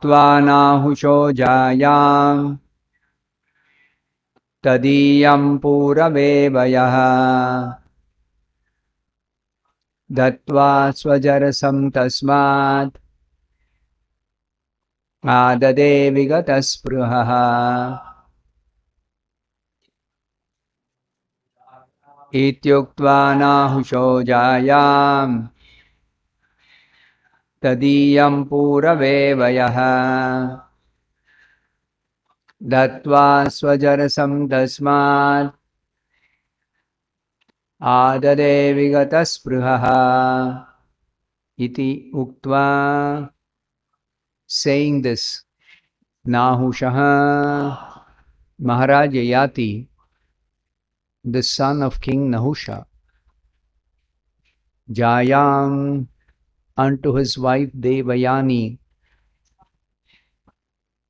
Ityuktva nahusho jayam tadiyam puravevayah Dattva swajarasam tasmat adade vigataspruhaha Ityuktva nahusho jayam tadiyam puravevayah Dattva swajarasam tasmat adade vigataspruhaha Iti uktva. Saying this, Nahushaha Maharaj Yayati, the son of King Nahusha, Jayam unto his wife Devayani,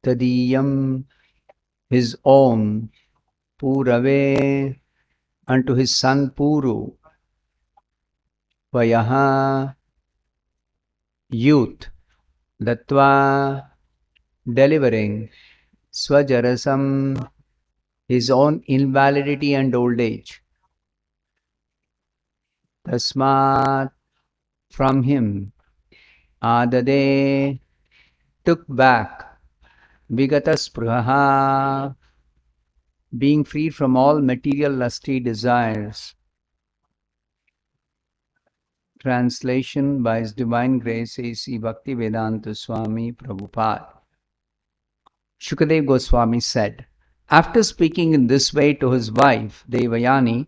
Tadiyam his own, Purave unto his son Puru, Vayaha youth, Dattva delivering, Swajarasam his own invalidity and old age. Tasmat from him, Adade took back, Vigataspruhaha being freed from all material lusty desires. Translation by His Divine Grace A.C. Bhaktivedanta Swami Prabhupada. Shukadeva Goswami said, after speaking in this way to his wife Devayani,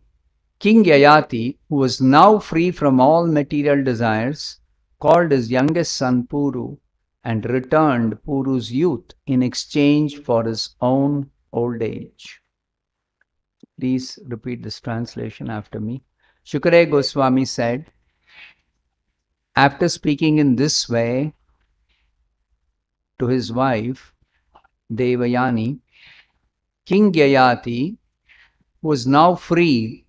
King Yayati, who was now free from all material desires, called his youngest son Puru and returned Puru's youth in exchange for his own old age. Please repeat this translation after me. Shukadeva Goswami said, after speaking in this way to his wife Devayani, King Yayati, who was now free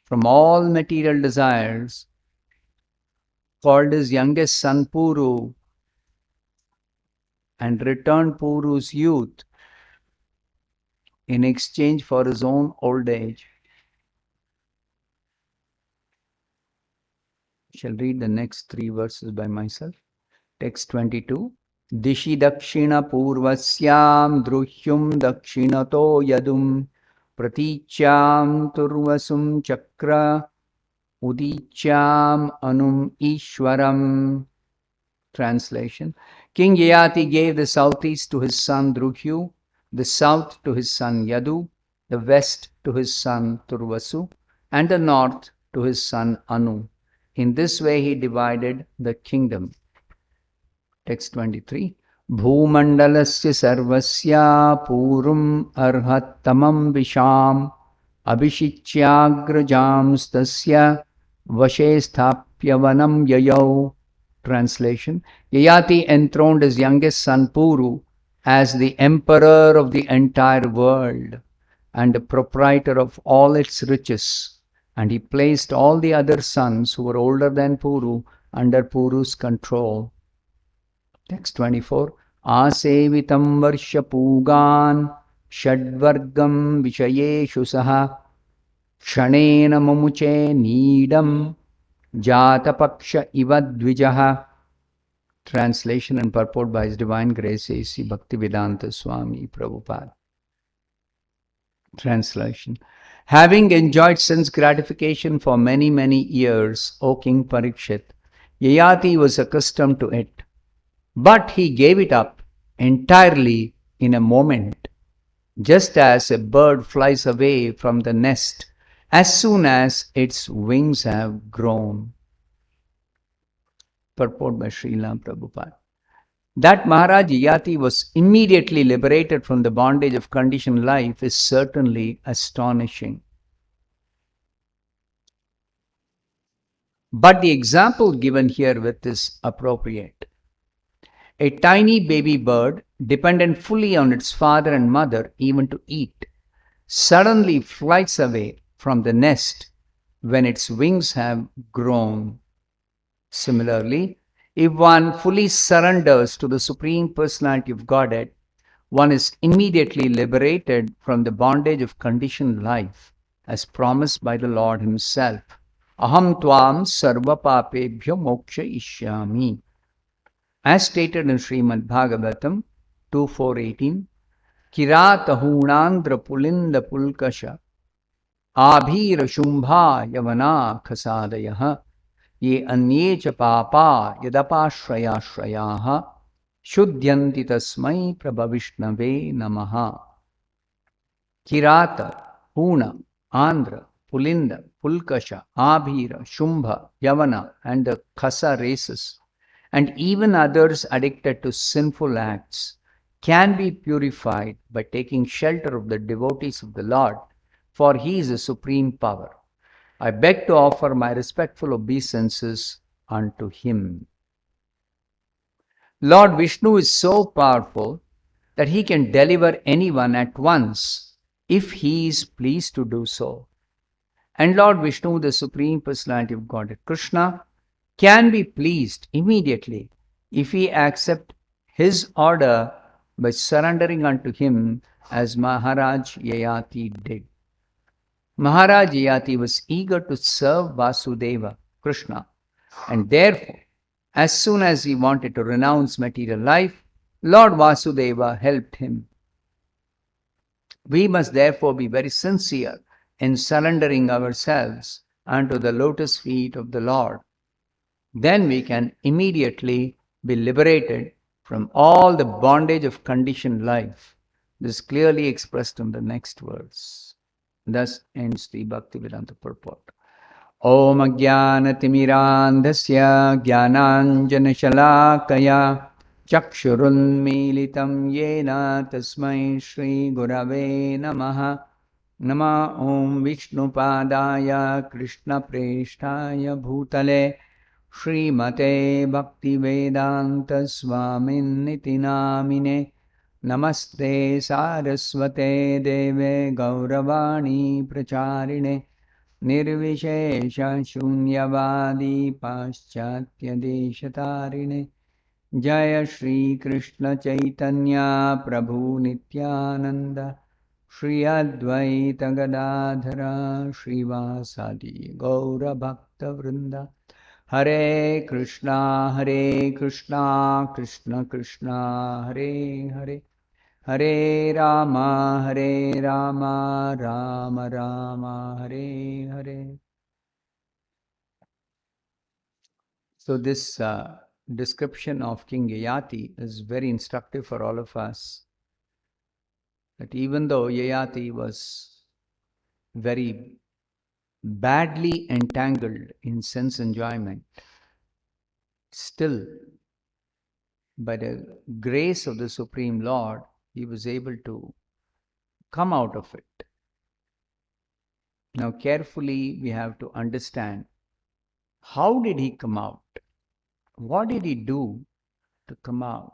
from all material desires, called his youngest son Puru and returned Puru's youth in exchange for his own old age. I shall read the next 3 verses by myself. Text 22. Dishi dakshina purvasyam druhyum dakshinato yadum pratityam turvasum chakra udityam anum ishwaram. Translation. King Yayati gave the southeast to his son Drugyu, the south to his son Yadu, the west to his son Turvasu, and the north to his son Anu. In this way he divided the kingdom. Text 23. Bhumandalasya sarvasya purum arhattamam visham abhishicyagrajam stasya vashe sthapyavanam yayau. Translation. Yayati enthroned his youngest son Puru as the emperor of the entire world and the proprietor of all its riches, and he placed all the other sons who were older than Puru under Puru's control. Text 24. Asevitam varsha pugan shadvargam vishayeshu saha kshanena mamuche needam jatapaksha ivadvijaha. Translation and purport by His Divine Grace A.C. Bhaktivedanta Swami Prabhupada. Translation. Having enjoyed sense gratification for many, many years, O King Parikshit, Yayati was accustomed to it. But he gave it up entirely in a moment, just as a bird flies away from the nest as soon as its wings have grown. Purport by Srila Prabhupada. That Maharaj Yayati was immediately liberated from the bondage of conditioned life is certainly astonishing. But the example given herewith is appropriate. A tiny baby bird, dependent fully on its father and mother even to eat, suddenly flies away from the nest when its wings have grown. Similarly, If one fully surrenders to the Supreme Personality of Godhead, one is immediately liberated from the bondage of conditioned life, as promised by the Lord Himself. Aham tvam sarva papebhyo moksha ishyami. As stated in Srimad Bhagavatam 2.4.18, Kiratahunandra pulinda pulkasha abhira shumbha yavana khasadayah ye anye cha papa yadapashrayashrayah Shuddhyanti tasmai prabhavishnave namaha. Kirata, Huna, Andhra, Pulinda, Pulkasha, Abhira, Shumbha, Yavana, and the Khasa races, and even others addicted to sinful acts, can be purified by taking shelter of the devotees of the Lord, for He is the supreme power. I beg to offer my respectful obeisances unto Him. Lord Vishnu is so powerful that He can deliver anyone at once if He is pleased to do so. And Lord Vishnu, the Supreme Personality of Godhead Krishna, can be pleased immediately if we accept His order by surrendering unto Him as Maharaj Yayati did. Maharaj Yayati was eager to serve Vasudeva, Krishna, and therefore, as soon as he wanted to renounce material life, Lord Vasudeva helped him. We must therefore be very sincere in surrendering ourselves unto the lotus feet of the Lord. Then we can immediately be liberated from all the bondage of conditioned life. This is clearly expressed in the next verse. Thus ends the Bhaktivedanta purport. Om Ajnanatimirandhasya Jnananjanashalakaya Chakshurunmilitam Yena Tasmai Shri Gurave Namaha. Nama Om Vishnupadaya Krishna Preshtaya Bhutale Srimate Bhaktivedanta Swaminiti Namine Namaste Saraswate Deve Gauravani Pracharine Nirvishesha Shunyavadi Paschatya Deshatarine Jaya Shri Krishna Chaitanya Prabhu Nityananda Shri Advaita Gadadhara Srivasadi Gaura Bhakta Vrinda Hare Krishna Krishna Krishna Hare Hare Hare Rama Rama Rama Hare Hare. So this description of King Yayati is very instructive for all of us. That even though Yayati was very badly entangled in sense enjoyment, still, by the grace of the Supreme Lord, he was able to come out of it. Now, carefully, we have to understand, how did he come out? What did he do to come out?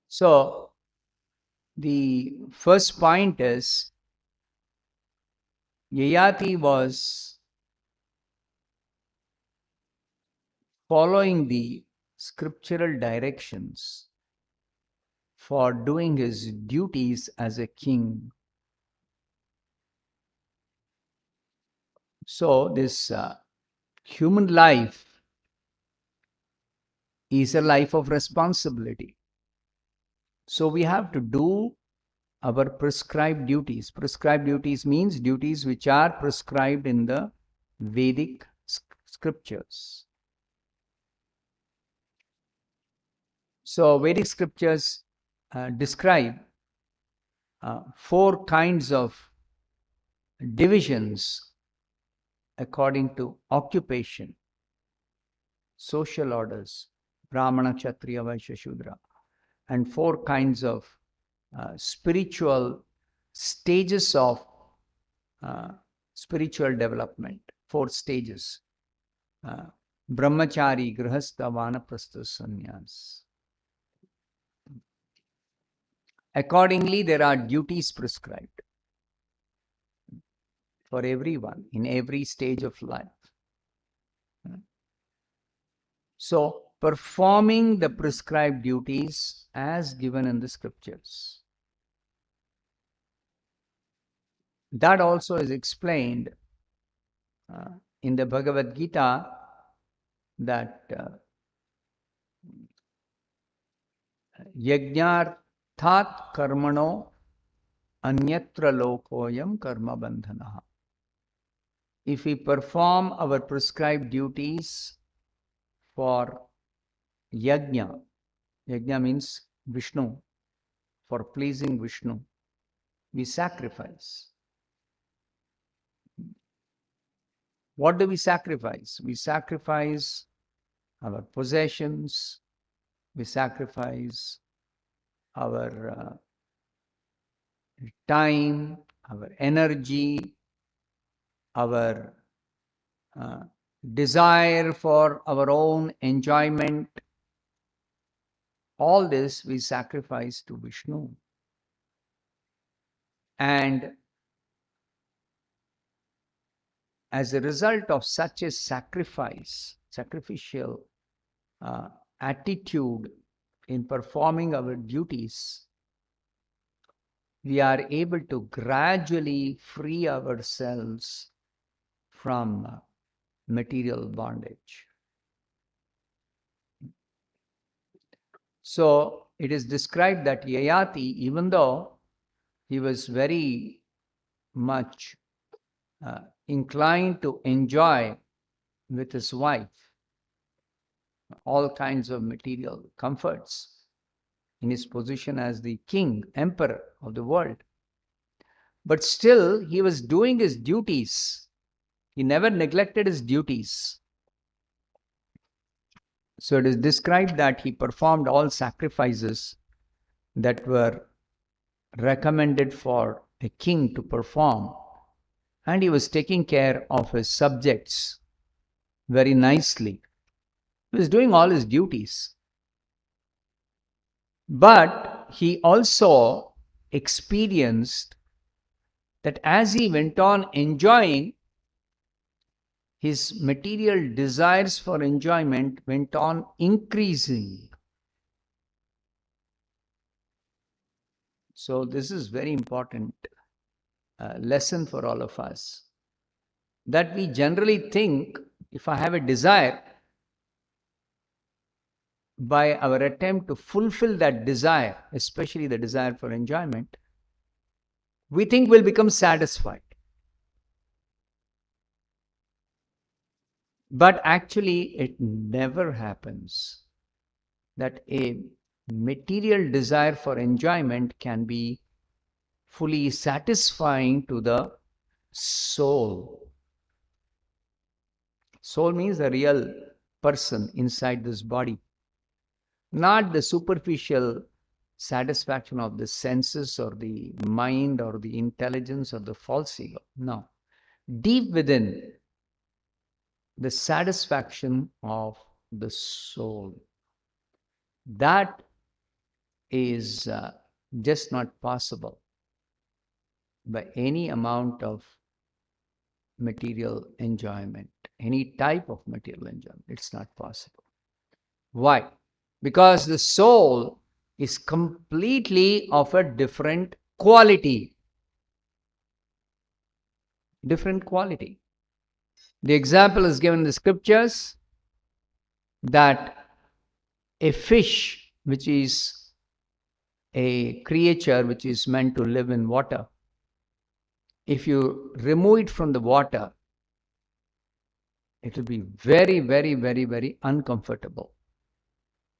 So, the first point is, Yayati was following the scriptural directions for doing his duties as a king. So this human life is a life of responsibility. So we have to do our prescribed duties. Prescribed duties means duties which are prescribed in the Vedic scriptures. So Vedic scriptures describe 4 kinds of divisions according to occupation, social orders, Brahmana, Kshatriya, Vaishya, Shudra, and 4 kinds of spiritual stages of spiritual development. 4 stages: Brahmachari, Grihastha, Vanaprastha, Sannyas. Accordingly, there are duties prescribed. for everyone in every stage of life. So, performing the prescribed duties as given in the scriptures. That also is explained in the Bhagavad Gita, that Yajnarthat karmano anyatra lokoyam karma bandhanaha. If we perform our prescribed duties for yajna, yajna means Vishnu, for pleasing Vishnu, we sacrifice. What do we sacrifice? We sacrifice our possessions, we sacrifice our time, our energy, our desire for our own enjoyment. All this we sacrifice to Vishnu. And as a result of such a sacrificial attitude in performing our duties, we are able to gradually free ourselves from material bondage. So it is described that Yayati, even though he was very much inclined to enjoy with his wife all kinds of material comforts in his position as the king, emperor of the world, but still he was doing his duties. He never neglected his duties. So it is described that he performed all sacrifices that were recommended for a king to perform, and he was taking care of his subjects very nicely. He was doing all his duties. But he also experienced that as he went on enjoying, his material desires for enjoyment went on increasing. So this is very important lesson for all of us, that we generally think, if I have a desire, by our attempt to fulfill that desire, especially the desire for enjoyment, we think we'll become satisfied. But actually, it never happens that a material desire for enjoyment can be fully satisfying to the soul. Soul means the real person inside this body, not the superficial satisfaction of the senses or the mind or the intelligence or the false ego. No. Deep within, the satisfaction of the soul. That is just not possible by any amount of material enjoyment, any type of material enjoyment. It's not possible. Why? Because the soul is completely of a different quality. Different quality. The example is given in the scriptures that a fish, which is a creature which is meant to live in water, if you remove it from the water, it will be very, very, very, very uncomfortable.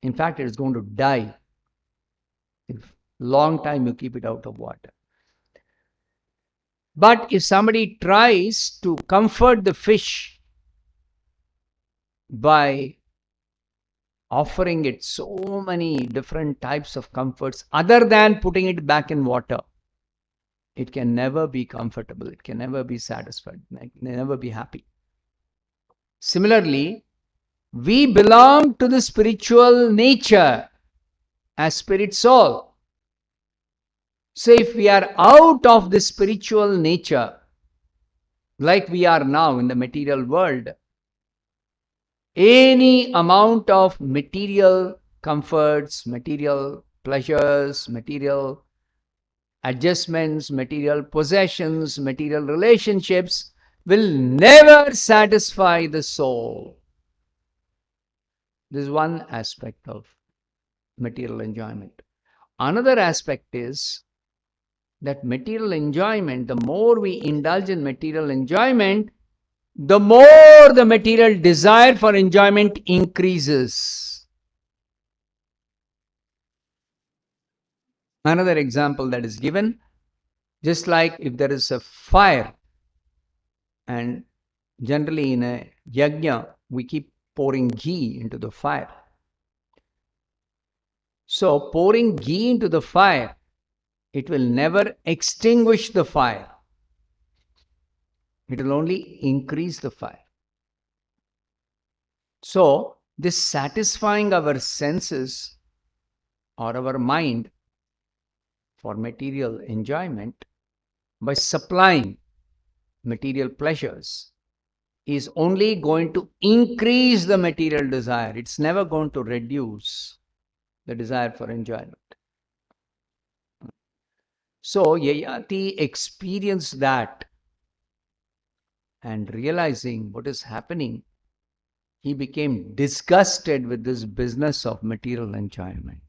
In fact, it is going to die if long time you keep it out of water. But if somebody tries to comfort the fish by offering it so many different types of comforts other than putting it back in water, it can never be comfortable, it can never be satisfied, it can never be happy. Similarly, we belong to the spiritual nature as spirit soul. So if we are out of the spiritual nature, like we are now in the material world. Any amount of material comforts, material pleasures, material adjustments, material possessions, material relationships will never satisfy the soul. This is one aspect of material enjoyment. Another aspect is that material enjoyment, the more we indulge in material enjoyment, the more the material desire for enjoyment increases. Another example that is given, just like if there is a fire, and generally in a yajna, we keep pouring ghee into the fire. So pouring ghee into the fire, it will never extinguish the fire. It will only increase the fire. So this satisfying our senses or our mind for material enjoyment by supplying material pleasures is only going to increase the material desire. It's never going to reduce the desire for enjoyment. So Yayati experienced that, and realizing what is happening, he became disgusted with this business of material enjoyment.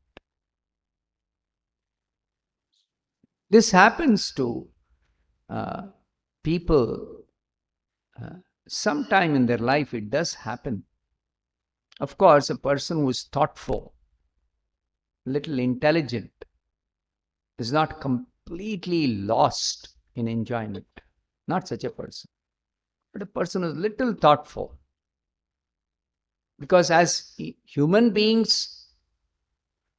This happens to people sometime in their life. It does happen. Of course, a person who is thoughtful, little intelligent, is not completely lost in enjoyment. Not such a person. But a person who is little thoughtful. Because as human beings,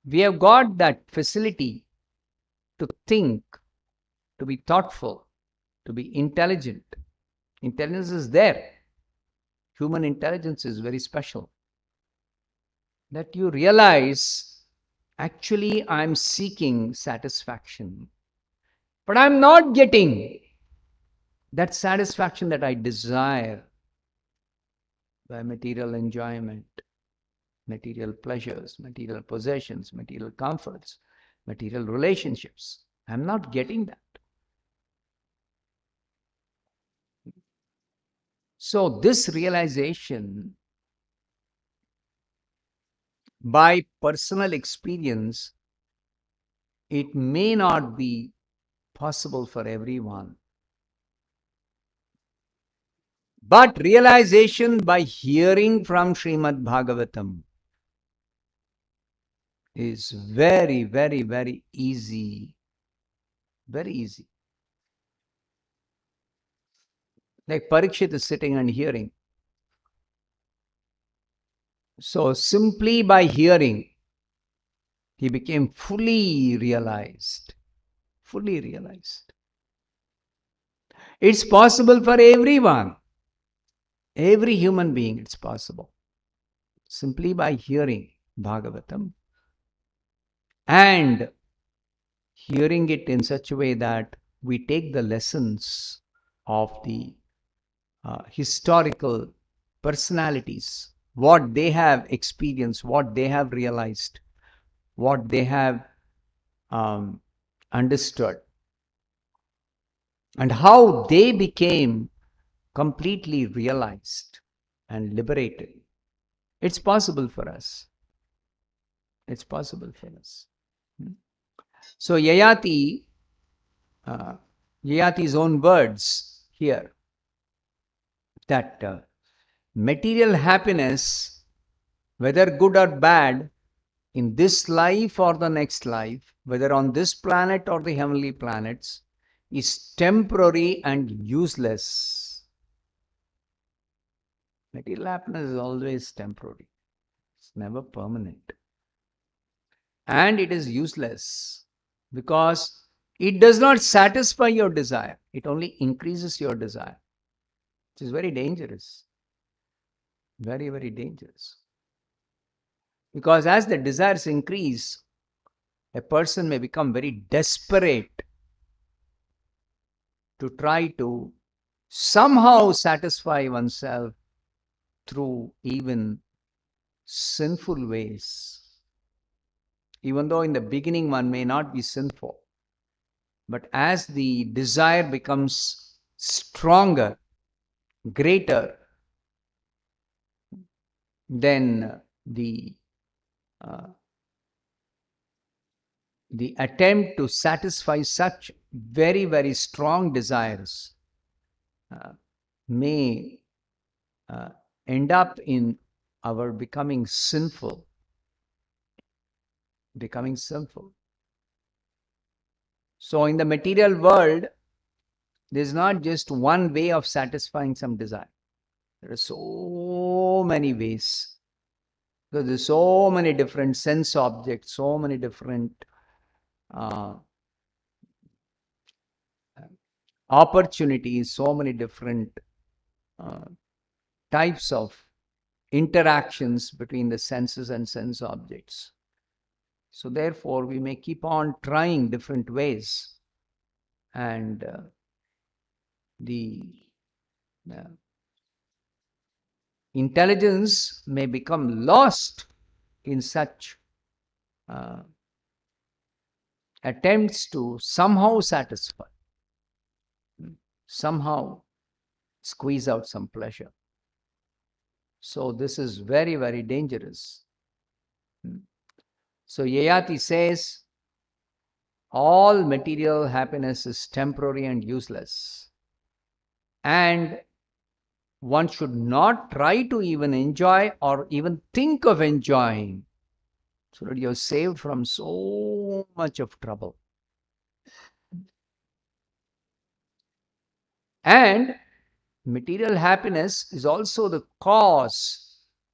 we have got that facility to think, to be thoughtful, to be intelligent. Intelligence is there. Human intelligence is very special. That you realize, actually, I'm seeking satisfaction, but I'm not getting that satisfaction that I desire by material enjoyment, material pleasures, material possessions, material comforts, material relationships. I'm not getting that. So this realization, by personal experience, it may not be possible for everyone. But realization by hearing from Srimad Bhagavatam is very, very, very easy. Very easy. Like Parikshit is sitting and hearing. So simply by hearing, he became fully realized. Fully realized. It's possible for everyone. Every human being, it's possible. Simply by hearing Bhagavatam and hearing it in such a way that we take the lessons of the historical personalities, what they have experienced, what they have realized, what they have understood, and how they became completely realized and liberated. It's possible for us. It's possible for us. So Yayati's own words here, that material happiness, whether good or bad, in this life or the next life, whether on this planet or the heavenly planets, is temporary and useless. Material happiness is always temporary. It's never permanent. And it is useless because it does not satisfy your desire. It only increases your desire, which is very dangerous. Very, very dangerous. Because as the desires increase, a person may become very desperate to try to somehow satisfy oneself through even sinful ways. Even though in the beginning one may not be sinful, but as the desire becomes stronger, greater, then uh, the attempt to satisfy such very, very strong desires may end up in our becoming sinful. So in the material world, there's not just one way of satisfying some desire. There are so many ways. Because there's so many different sense objects, so many different opportunities, so many different types of interactions between the senses and sense objects. So therefore, we may keep on trying different ways, and the intelligence may become lost in such attempts to somehow satisfy, somehow squeeze out some pleasure. So this is very, very dangerous. So Yayati says, all material happiness is temporary and useless. And one should not try to even enjoy or even think of enjoying, so that you're saved from so much of trouble. And material happiness is also the cause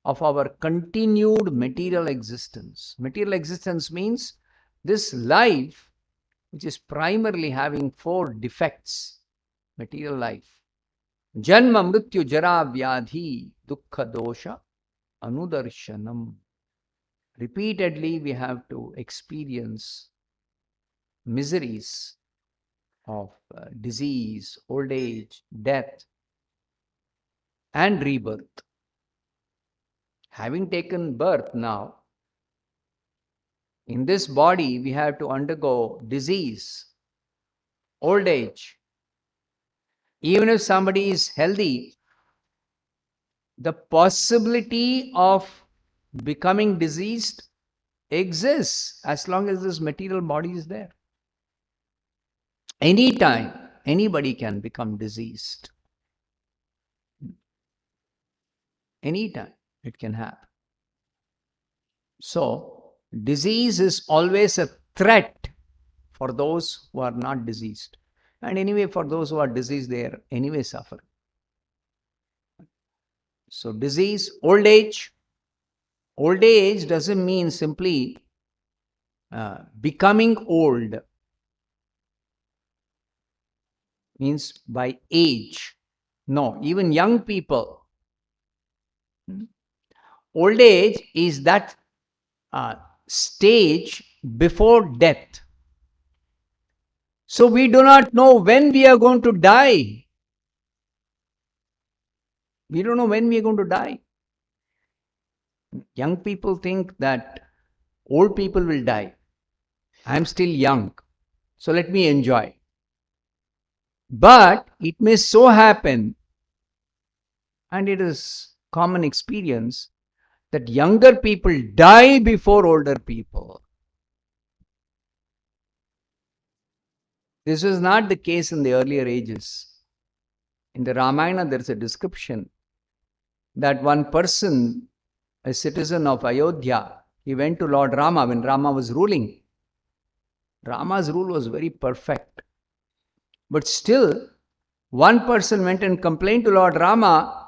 of our continued material existence. Material existence means this life, which is primarily having 4 defects, material life. Janma, mrityu, jara, vyadhi, dukkha, dosha, anudarshanam. Repeatedly we have to experience miseries of disease, old age, death, and rebirth. Having taken birth now, in this body we have to undergo disease, old age. Even if somebody is healthy, the possibility of becoming diseased exists as long as this material body is there. Anytime, anybody can become diseased. Anytime it can happen. So, disease is always a threat for those who are not diseased. And anyway, for those who are diseased, they are anyway suffering. So, disease, old age. Old age doesn't mean simply becoming old. Means by age. No, even young people. Old age is that stage before death. So we do not know when we are going to die. We don't know when we are going to die. Young people think that old people will die. I am still young, so let me enjoy. But it may so happen, and it is common experience, that younger people die before older people. This was not the case in the earlier ages. In the Ramayana, there is a description that one person, a citizen of Ayodhya, he went to Lord Rama when Rama was ruling. Rama's rule was very perfect. But still, one person went and complained to Lord Rama,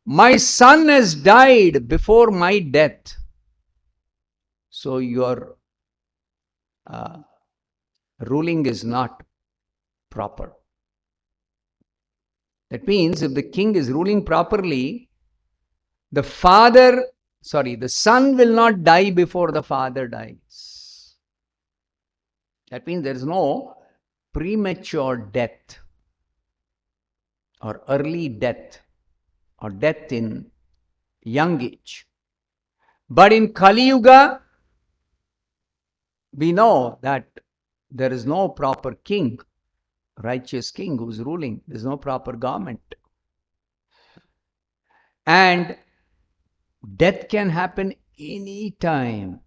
my son has died before my death. So your ruling is not proper. That means if the king is ruling properly, the son will not die before the father dies. That means there is no premature death. or early death or death in young age. But in Kali Yuga, we know that there is no proper king, righteous king who's ruling. There's no proper government. And death can happen any time.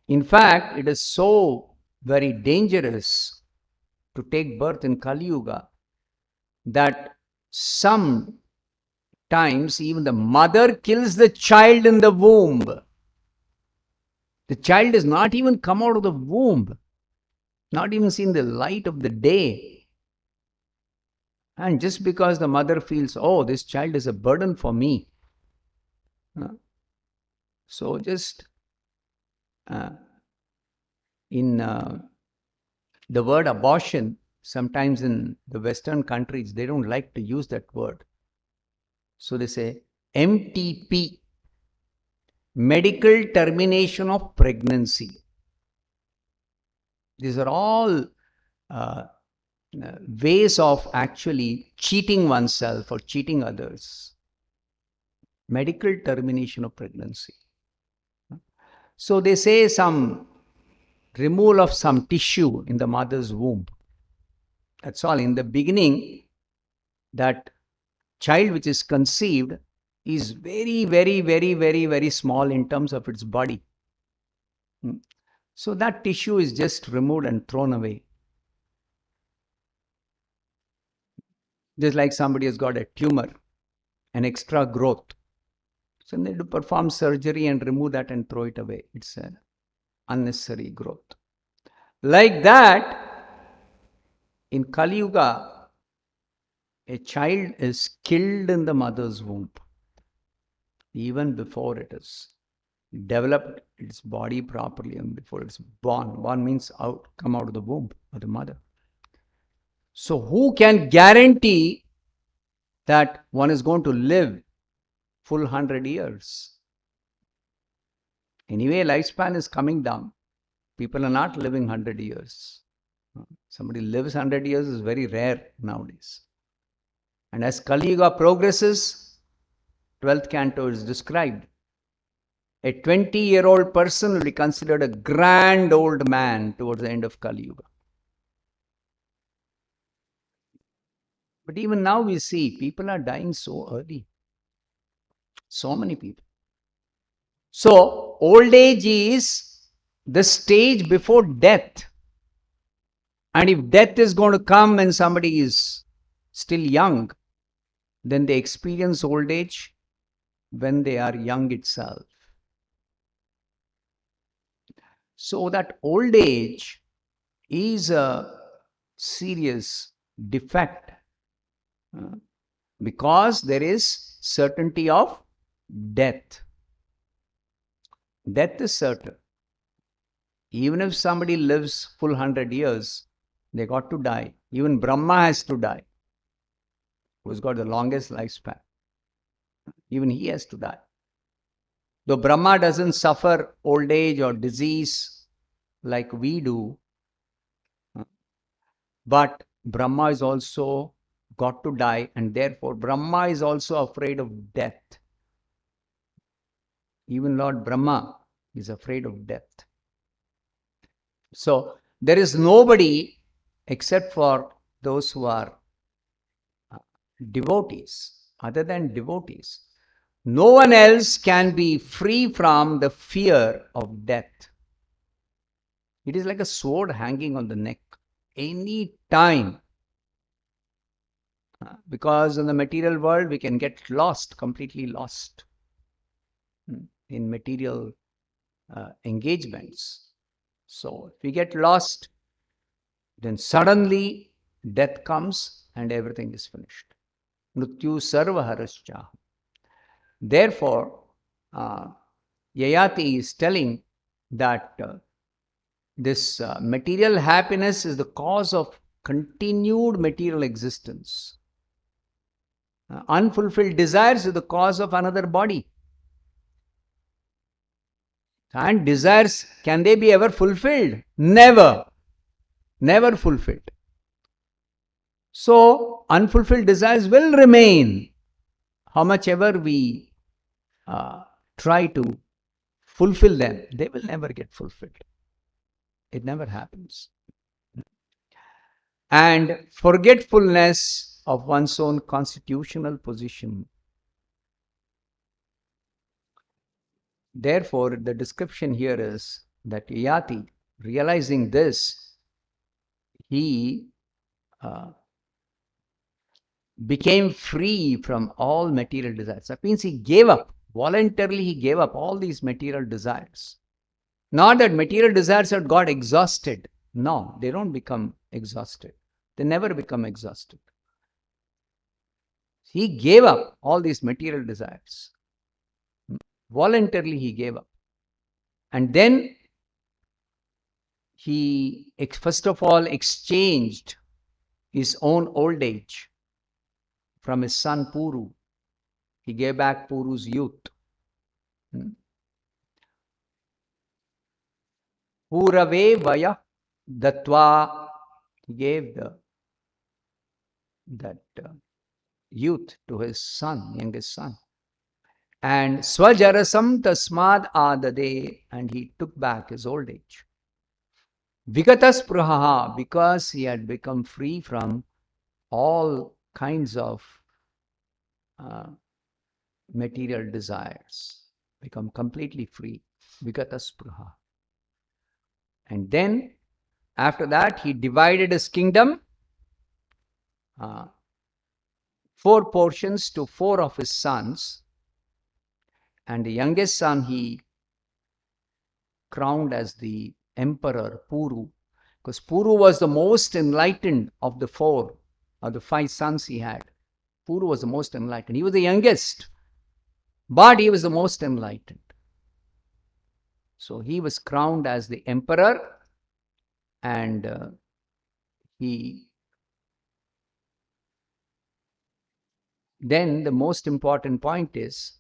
In fact, it is so very dangerous to take birth in Kali Yuga that sometimes even the mother kills the child in the womb. The child has not even come out of the womb, not even seen the light of the day. And just because the mother feels, oh, this child is a burden for me. So just in the word abortion, sometimes in the Western countries, they don't like to use that word. So they say MTP, medical termination of pregnancy. These are all ways of actually cheating oneself or cheating others. Medical termination of pregnancy. So they say some removal of some tissue in the mother's womb. That's all. In the beginning, that child which is conceived is very, very, very, very, very small in terms of its body. So that tissue is just removed and thrown away. Just like somebody has got a tumor, an extra growth. So they do perform surgery and remove that and throw it away. It's an unnecessary growth. Like that, in Kali Yuga, a child is killed in the mother's womb, even before it is developed its body properly and before it's born. Born means come out of the womb of the mother. So who can guarantee that one is going to live full 100 years? Anyway, lifespan is coming down. People are not living 100 years. Somebody lives 100 years is very rare nowadays. And as Kali Yuga progresses, 12th canto is described. A 20-year-old person will be considered a grand old man towards the end of Kali Yuga. But even now we see people are dying so early. So many people. So old age is the stage before death. And if death is going to come when somebody is still young, then they experience old age when they are young itself. So that old age is a serious defect because there is certainty of death. Death is certain. Even if somebody lives full 100 years, they got to die. Even Brahma has to die, who's got the longest lifespan. Even he has to die. Though Brahma doesn't suffer old age or disease like we do, but Brahma is also got to die, and therefore Brahma is also afraid of death. Even Lord Brahma is afraid of death. So there is nobody except for those who are devotees, other than devotees. No one else can be free from the fear of death. It is like a sword hanging on the neck any time. Because in the material world, we can get lost, completely lost in material engagements. So if we get lost, then suddenly death comes and everything is finished. Mrityu sarva harascha. Therefore, Yayati is telling that this material happiness is the cause of continued material existence. Unfulfilled desires is the cause of another body. And desires, can they be ever fulfilled? Never. Never fulfilled. So, unfulfilled desires will remain. How much ever we try to fulfill them, they will never get fulfilled. It never happens. And forgetfulness of one's own constitutional position. Therefore, the description here is that Yati, realizing this, he became free from all material desires. That means he gave up, voluntarily he gave up all these material desires. Not that material desires have got exhausted. No, they don't become exhausted. They never become exhausted. He gave up all these material desires. Voluntarily he gave up. And then he, first of all, exchanged his own old age from his son Puru. He gave back Puru's youth. Purave Vaya Datva. He gave that youth to his son, youngest son. And Swajarasam Tasmad Adade, and he took back his old age. Vigatas Prahaha, because he had become free from all kinds of material desires, become completely free. Vigatas Praha. And then, after that, he divided his kingdom, 4 portions to 4 of his sons. And the youngest son he crowned as the emperor, Puru, because Puru was the most enlightened of the 4 or the 5 sons he had. Puru was the most enlightened. He was the youngest, but he was the most enlightened. So he was crowned as the emperor, and then the most important point is,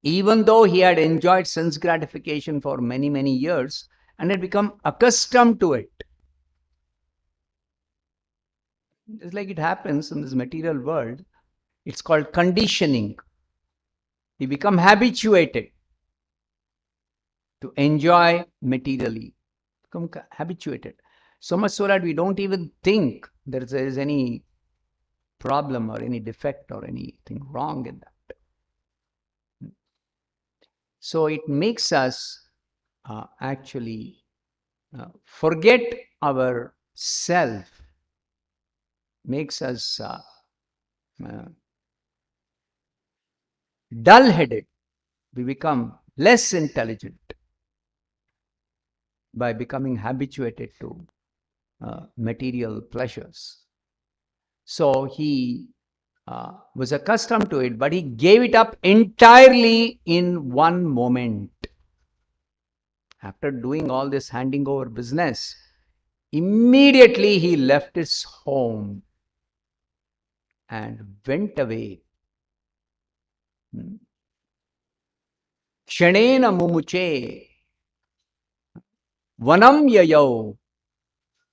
even though he had enjoyed sense gratification for many, many years and had become accustomed to it, it's like it happens in this material world, it's called conditioning. We become habituated to enjoy materially, become habituated. So much so that we don't even think there is any problem or any defect or anything wrong in that. So it makes us actually forget our self, makes us dull-headed. We become less intelligent by becoming habituated to material pleasures. So he was accustomed to it, but he gave it up entirely in one moment. After doing all this handing over business, immediately he left his home and went away. Kshanena mumuche vanam yayau.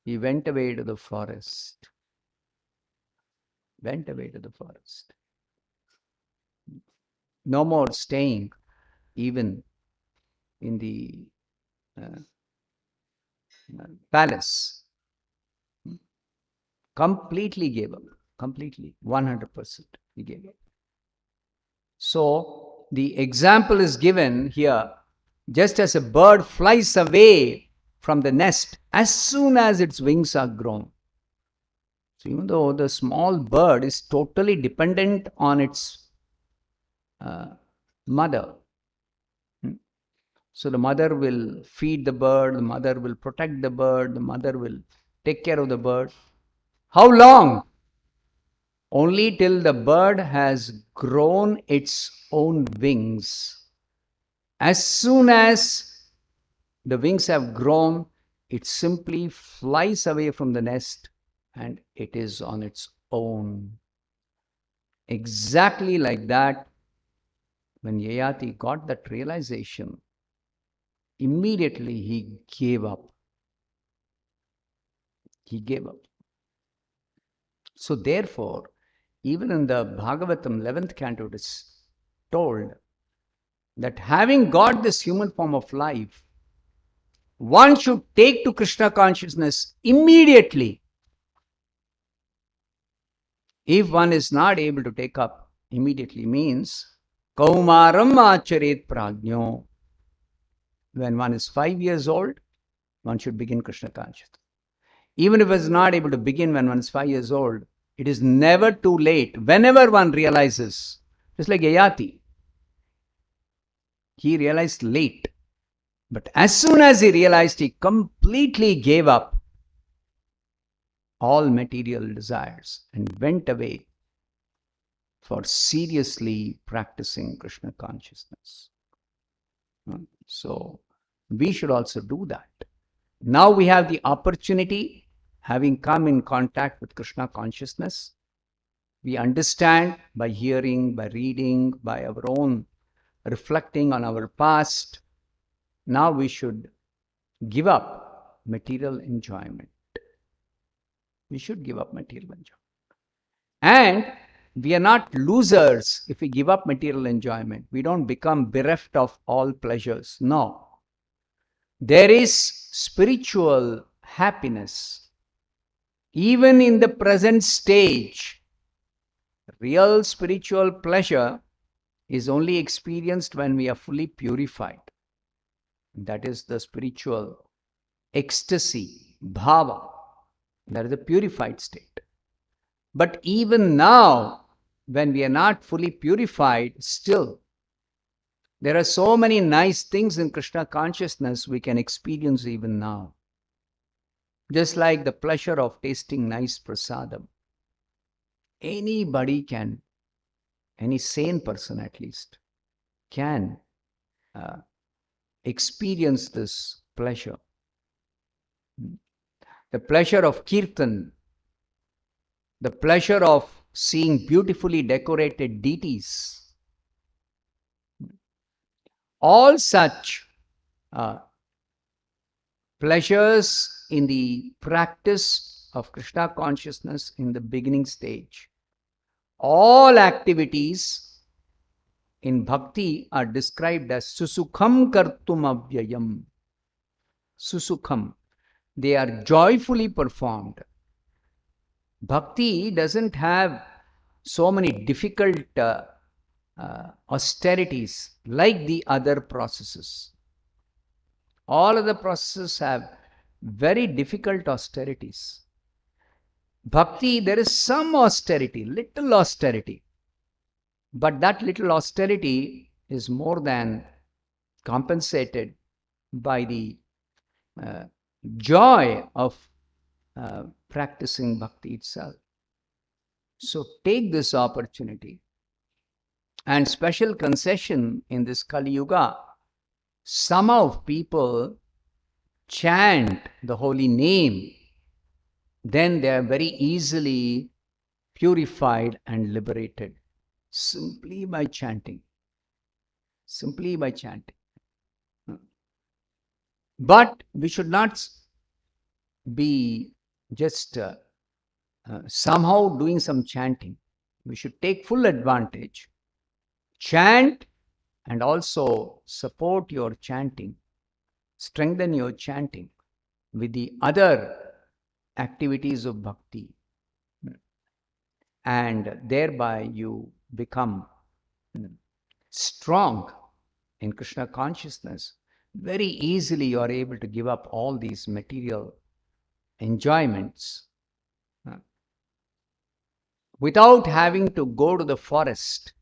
He went away to the forest. Went away to the forest. No more staying even in the palace. Completely gave up. Completely. 100% he gave up. So the example is given here, just as a bird flies away from the nest as soon as its wings are grown. So even though the small bird is totally dependent on its mother. So the mother will feed the bird, the mother will protect the bird, the mother will take care of the bird. How long? Only till the bird has grown its own wings. As soon as the wings have grown, it simply flies away from the nest and it is on its own. Exactly like that, when Yayati got that realization, immediately he gave up. He gave up. So therefore, even in the Bhagavatam 11th canto, it is told that having got this human form of life, one should take to Krishna consciousness immediately. If one is not able to take up immediately, means Kaumaram acharet prajno. When one is 5 years old, one should begin Krishna consciousness. Even if one is not able to begin when one is 5 years old, it is never too late. Whenever one realizes, just like Yayati, he realized late. But as soon as he realized, he completely gave up all material desires and went away for seriously practicing Krishna consciousness. So we should also do that. Now we have the opportunity, having come in contact with Krishna consciousness, we understand by hearing, by reading, by our own reflecting on our past. Now we should give up material enjoyment. We should give up material enjoyment. And we are not losers if we give up material enjoyment. We don't become bereft of all pleasures. No. There is spiritual happiness. Even in the present stage, real spiritual pleasure is only experienced when we are fully purified. That is the spiritual ecstasy, bhava. That is the purified state. But even now, when we are not fully purified, still, there are so many nice things in Krishna consciousness we can experience even now. Just like the pleasure of tasting nice prasadam. Anybody can, any sane person at least, can experience this pleasure. The pleasure of kirtan, the pleasure of seeing beautifully decorated deities. All such pleasures in the practice of Krishna consciousness in the beginning stage. All activities in bhakti are described as susukham kartum avyayam. Susukham. They are joyfully performed. Bhakti doesn't have so many difficult austerities like the other processes. All other processes have very difficult austerities. Bhakti, there is some austerity, little austerity. But that little austerity is more than compensated by the joy of practicing bhakti itself. So take this opportunity. And special concession in this Kali Yuga, some of people chant the holy name, then they are very easily purified and liberated simply by chanting. Simply by chanting. But we should not be just somehow doing some chanting. We should take full advantage. Chant and also support your chanting. Strengthen your chanting with the other activities of bhakti. And thereby you become strong in Krishna consciousness. Very easily you are able to give up all these material enjoyments without having to go to the forest.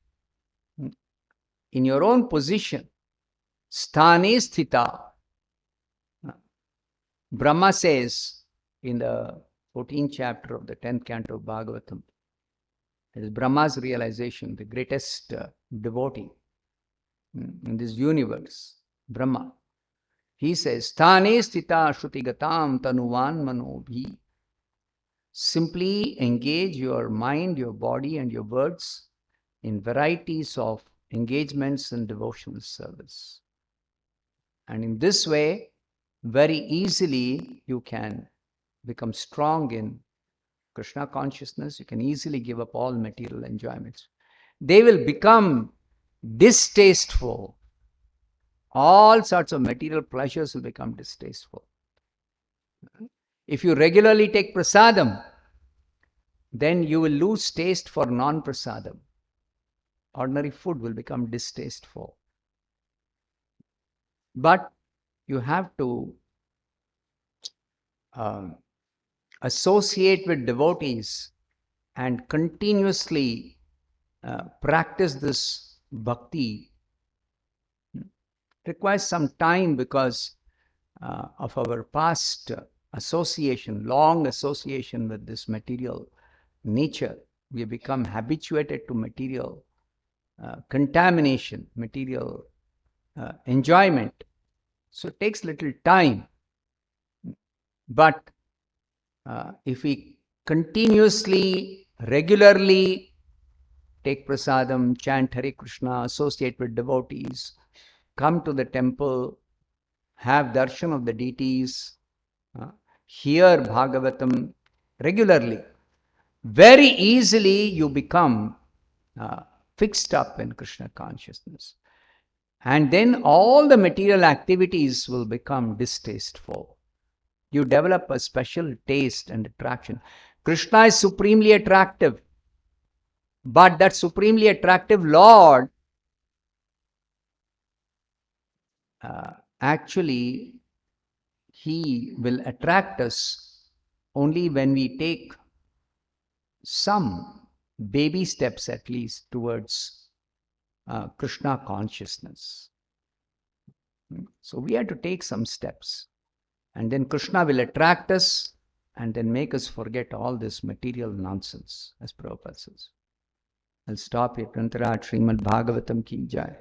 In your own position, sthane sthita. Brahma says in the 14th chapter of the 10th canto of Bhagavatam, it is Brahma's realization, the greatest devotee in this universe, Brahma. He says, sthane sthita shrutigatam tanuvan manobhi. Simply engage your mind, your body and your words in varieties of engagements in devotional service. And in this way, very easily you can become strong in Krishna consciousness, you can easily give up all material enjoyments. They will become distasteful. All sorts of material pleasures will become distasteful. If you regularly take prasadam, then you will lose taste for non-prasadam. Ordinary food will become distasteful. But you have to associate with devotees and continuously practice this bhakti. It requires some time because of our past association, long association with this material nature. We have become habituated to material contamination, material enjoyment. So it takes little time. But if we continuously, regularly take prasadam, chant Hare Krishna, associate with devotees, come to the temple, have darshan of the deities, hear Bhagavatam regularly, very easily you become fixed up in Krishna consciousness. And then all the material activities will become distasteful. You develop a special taste and attraction. Krishna is supremely attractive. But that supremely attractive Lord actually, He will attract us only when we take some baby steps at least towards Krishna consciousness. So we have to take some steps. And then Krishna will attract us and then make us forget all this material nonsense, as Prabhupada says. I'll stop here. Srimad Bhagavatam ki jai.